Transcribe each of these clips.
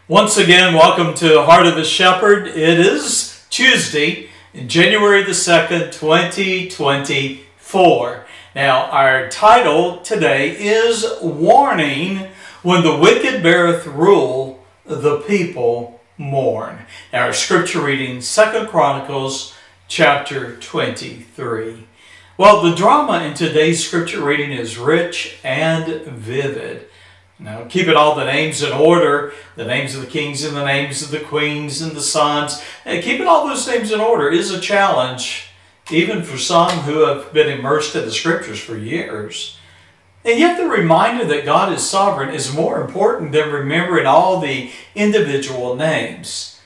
Once again, welcome to Heart of the Shepherd. It is Tuesday, January the 2nd, 2024. Now, our title today is Warning: When the Wicked Beareth Rule, the People Mourn. Now, our scripture reading, 2 Chronicles chapter 23. Well, the drama in today's scripture reading is rich and vivid. Now, keeping all the names in order, the names of the kings and the names of the queens and the sons, and keeping all those names in order is a challenge, even for some who have been immersed in the scriptures for years. And yet the reminder that God is sovereign is more important than remembering all the individual names.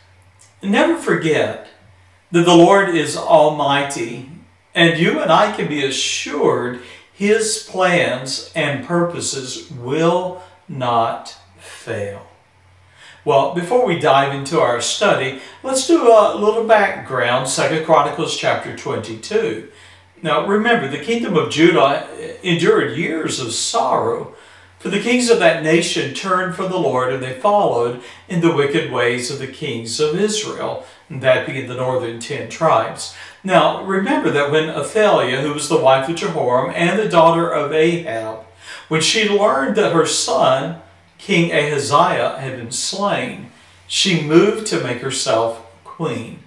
Never forget that the Lord is almighty, and you and I can be assured His plans and purposes will not fail. Well, before we dive into our study, let's do a little background, 2 Chronicles chapter 22. Now, remember, the kingdom of Judah endured years of sorrow, for the kings of that nation turned from the Lord, and they followed in the wicked ways of the kings of Israel, that being the northern 10 tribes. Now, remember that when Athaliah, who was the wife of Jehoram and the daughter of Ahab, when she learned that her son, King Ahaziah, had been slain, she moved to make herself queen.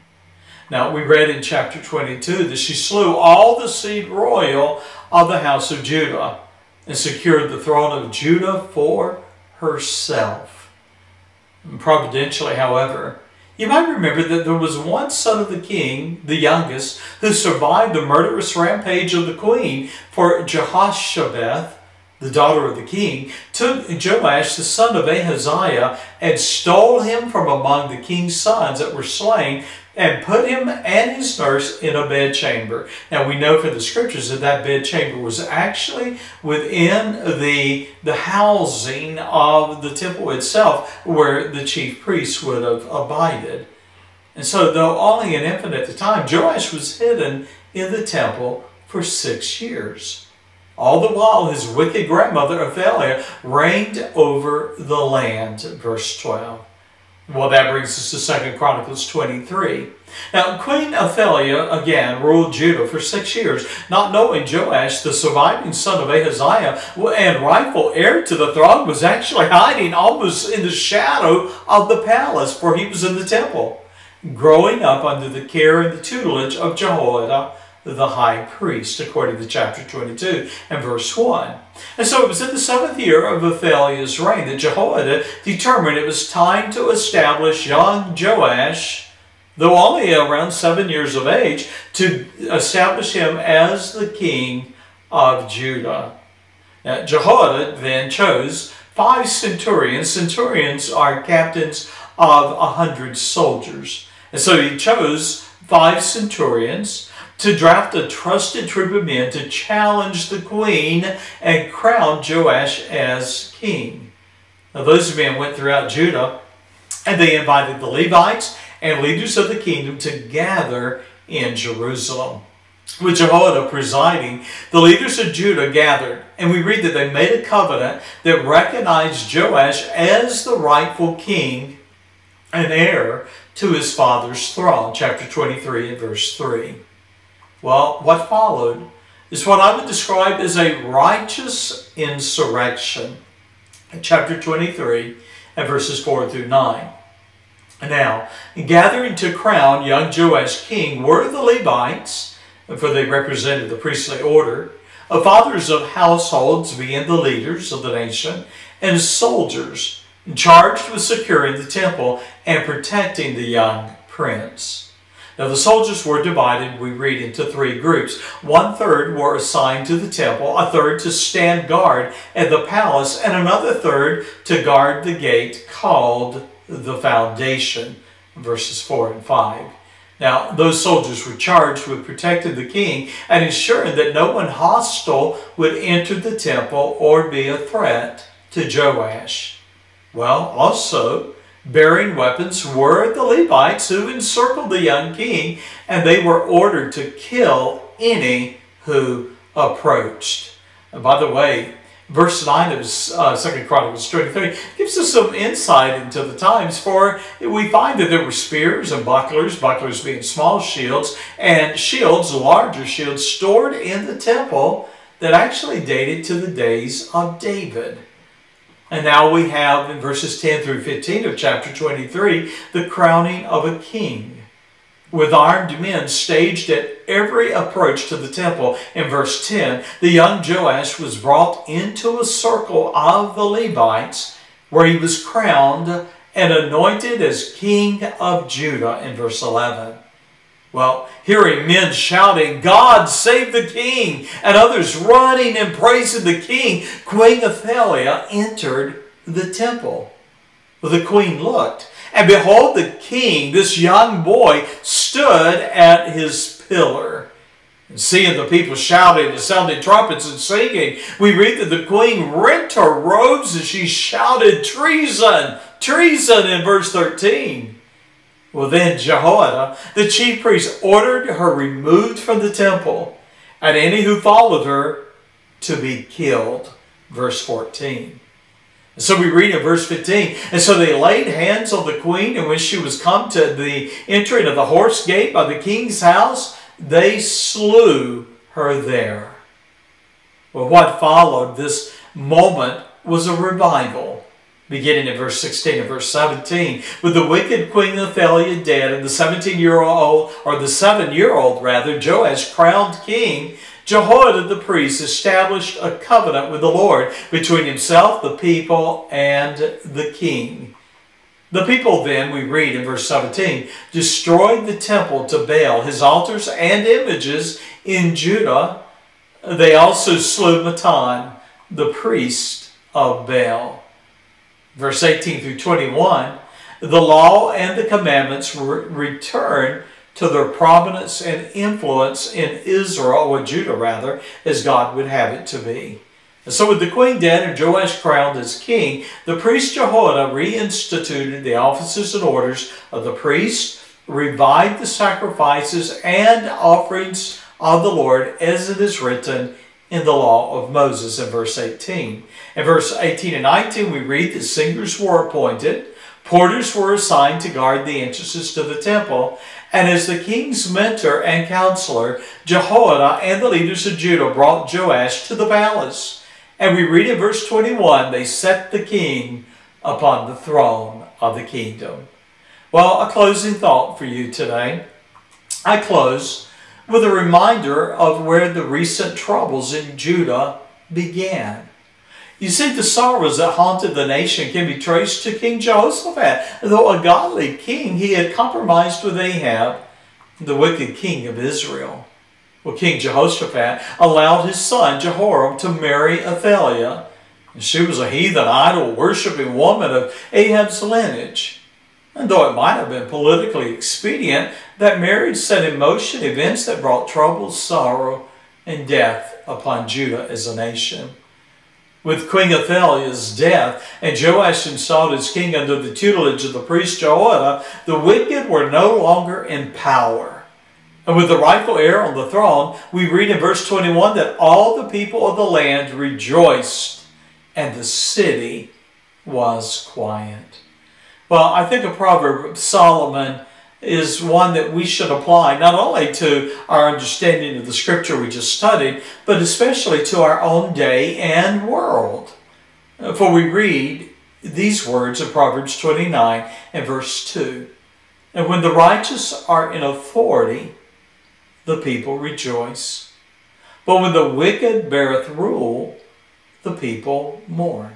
Now, we read in chapter 22 that she slew all the seed royal of the house of Judah and secured the throne of Judah for herself. And providentially, however, you might remember that there was one son of the king, the youngest, who survived the murderous rampage of the queen, for Jehoshaphat, the daughter of the king, took Joash, the son of Ahaziah, and stole him from among the king's sons that were slain, and put him and his nurse in a bedchamber. Now, we know from the scriptures that that bedchamber was actually within the housing of the temple itself, where the chief priests would have abided. And so, though only an infant at the time, Joash was hidden in the temple for 6 years. All the while, his wicked grandmother, Athaliah, reigned over the land. Verse 12. Well, that brings us to 2 Chronicles 23. Now, Queen Athaliah, again, ruled Judah for 6 years, not knowing Joash, the surviving son of Ahaziah and rightful heir to the throne, was actually hiding almost in the shadow of the palace, for he was in the temple, growing up under the care and the tutelage of Jehoiada, the high priest, according to chapter 22 and verse 1. And so it was in the 7th year of Athaliah's reign that Jehoiada determined it was time to establish young Joash, though only around 7 years of age, to establish him as the king of Judah. Now, Jehoiada then chose 5 centurions. Centurions are captains of 100 soldiers. And so he chose 5 centurions to draft a trusted troop of men to challenge the queen and crown Joash as king. Now, those men went throughout Judah, and they invited the Levites and leaders of the kingdom to gather in Jerusalem. With Jehoiada presiding, the leaders of Judah gathered, and we read that they made a covenant that recognized Joash as the rightful king and heir to his father's throne. Chapter 23 and verse 3. Well, what followed is what I would describe as a righteous insurrection. In chapter 23 and verses 4 through 9. Now, gathering to crown young Joash king were the Levites, for they represented the priestly order, fathers of households, being the leaders of the nation, and soldiers charged with securing the temple and protecting the young prince. Now, the soldiers were divided, we read, into 3 groups. 1/3 were assigned to the temple, a third to stand guard at the palace, and another third to guard the gate called the Foundation, verses 4 and 5. Now, those soldiers were charged with protecting the king and ensuring that no one hostile would enter the temple or be a threat to Joash. Well, also, bearing weapons were the Levites, who encircled the young king, and they were ordered to kill any who approached. And by the way, Verse 9 of 2 Chronicles 23 gives us some insight into the times, for we find that there were spears and bucklers being small shields, and shields, larger shields, stored in the temple that actually dated to the days of David. And now we have in verses 10 through 15 of chapter 23 the crowning of a king, with armed men staged at every approach to the temple. In verse 10, the young Joash was brought into a circle of the Levites, where he was crowned and anointed as king of Judah. In verse 11. Well, hearing men shouting, "God save the king," and others running and praising the king, Queen Athaliah entered the temple. Well, the queen looked, and behold, the king, this young boy, stood at his pillar. And seeing the people shouting and sounding trumpets and singing, we read that the queen rent her robes as she shouted, "Treason! Treason!" in verse 13. Well, then Jehoiada, the chief priest, ordered her removed from the temple, and any who followed her to be killed. Verse 14. And so we read in verse 15, and so they laid hands on the queen, and when she was come to the entering of the horse gate by the king's house, they slew her there. Well, what followed this moment was a revival, beginning in verse 16 and verse 17, with the wicked Queen Athaliah dead, and the 7-year-old rather, Joash crowned king. Jehoiada the priest established a covenant with the Lord between himself, the people, and the king. The people then, we read in verse 17, destroyed the temple to Baal, his altars and images in Judah. They also slew Mattan, the priest of Baal. Verse 18 through 21, the law and the commandments returned to their prominence and influence in Israel, or Judah rather, as God would have it to be. And so with the queen dead and Joash crowned as king, the priest Jehoiada reinstituted the offices and orders of the priest, revived the sacrifices and offerings of the Lord as it is written in the law of Moses in verse 18. In verse 18 and 19 we read that singers were appointed, porters were assigned to guard the entrances to the temple, and as the king's mentor and counselor, Jehoiada and the leaders of Judah brought Joash to the palace. And we read in verse 21, they set the king upon the throne of the kingdom. Well, a closing thought for you today. I close with a reminder of where the recent troubles in Judah began. You see, the sorrows that haunted the nation can be traced to King Jehoshaphat. Though a godly king, he had compromised with Ahab, the wicked king of Israel. Well, King Jehoshaphat allowed his son Jehoram to marry Athaliah. And she was a heathen, idol-worshipping woman of Ahab's lineage. And though it might have been politically expedient, that marriage set in motion events that brought trouble, sorrow, and death upon Judah as a nation. With Queen Athaliah's death and Joash installed as king under the tutelage of the priest Jehoiada, the wicked were no longer in power. And with the rightful heir on the throne, we read in verse 21 that all the people of the land rejoiced and the city was quiet. Well, I think a proverb of Solomon is one that we should apply not only to our understanding of the scripture we just studied, but especially to our own day and world. For we read these words of Proverbs 29 and verse 2. And when the righteous are in authority, the people rejoice. But when the wicked beareth rule, the people mourn.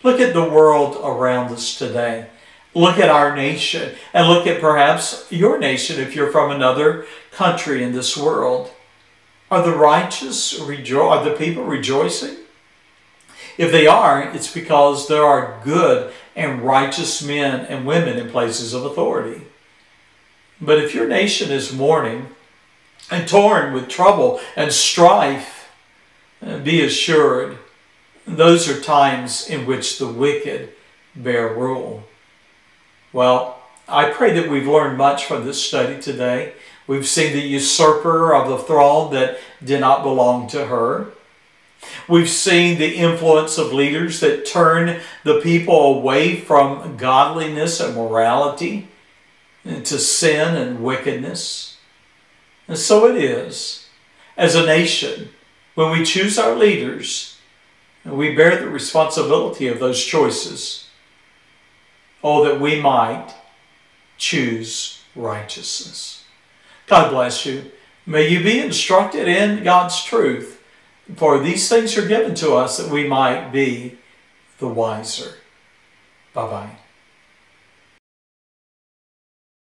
Look at the world around us today. Look at our nation, and look at perhaps your nation if you're from another country in this world. Are the righteous are the people rejoicing? If they aren't, it's because there are good and righteous men and women in places of authority. But if your nation is mourning and torn with trouble and strife, be assured, those are times in which the wicked bear rule. Well, I pray that we've learned much from this study today. We've seen the usurper of the throne that did not belong to her. We've seen the influence of leaders that turn the people away from godliness and morality to sin and wickedness. And so it is, as a nation, when we choose our leaders, we bear the responsibility of those choices. Oh, that we might choose righteousness. God bless you. May you be instructed in God's truth, for these things are given to us that we might be the wiser. Bye-bye.